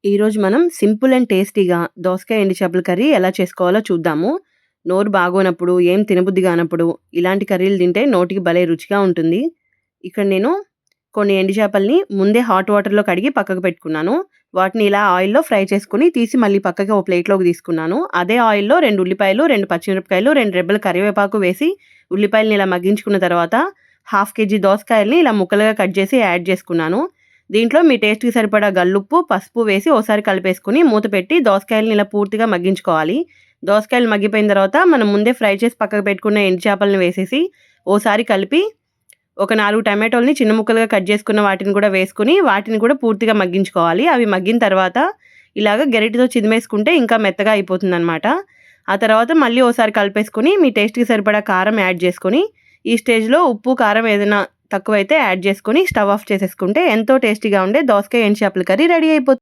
ఈరోజు మనం simple and టేస్టీగా దోసకాయ ఎండు చేపల కర్రీ ఎలా చేసుకోవాలో చూద్దాము. నోరు బాగోనప్పుడు, ఏం తినబుద్ధి కానప్పుడు ఇలాంటి కర్రీలు తింటే నోటికి భలే రుచిగా ఉంటుంది. ఇక్కడ నేను కొన్ని ఎండు చేపల్ని ముందే హాట్ వాటర్‌లో కడిగి పక్కకు పెట్టుకున్నాను. వాటిని ఇలా ఆయిల్‌లో ఫ్రై చేసుకొని తీసి మళ్ళీ పక్కకి ఓ ప్లేట్‌లోకి తీసుకున్నాను. అదే ఆయిల్‌లో 2 ఉల్లిపాయలు, 2 పచ్చిమిరపకాయలు, 2 రెబ్బల కరివేపాకు వేసి ఉల్లిపాయలని ఇలా మగ్గించుకున్న తర్వాత హాఫ్ కేజీ దోసకాయల్ని ఇలా ముక్కలుగా కట్ చేసి యాడ్ చేసుకున్నాను. దీంట్లో మీ టేస్ట్‌కి సరిపడా గల్లుప్పు, పసుపు వేసి ఓసారి కలిపేసుకొని మూత పెట్టి దోసకాయలని ఇలా పూర్తిగా మగ్గించుకోవాలి. దోసకాయలు మగ్గిపోయిన తర్వాత మనం ముందే ఫ్రై చేసి పక్కకు పెట్టుకున్న ఎండు చేపలను వేసేసి ఓసారి కలిపి ఒక 4 టమాటోలని చిన్న ముక్కలుగా కట్ చేసుకున్న వాటిని కూడా వేసుకొని వాటిని కూడా పూర్తిగా మగ్గించుకోవాలి. అవి మగ్గిన తర్వాత ఇలాగ గరిటెతో చిదిమేసుకుంటే ఇంకా మెత్తగా అయిపోతుందనమాట. ఆ తర్వాత మళ్ళీ ఓసారి కలిపేసుకొని మీ టేస్ట్‌కి సరిపడా కారం యాడ్ చేసుకొని ఈ స్టేజ్‌లో ఉప్పు, కారం ఏదైనా తక్కువైతే యాడ్ చేసుకొని స్టవ్ ఆఫ్ చేసేసుకుంటే ఎంతో టేస్టీగా ఉండే దోసకాయ ఎండు చేపల కర్రీ రెడీ అయిపోతుంది.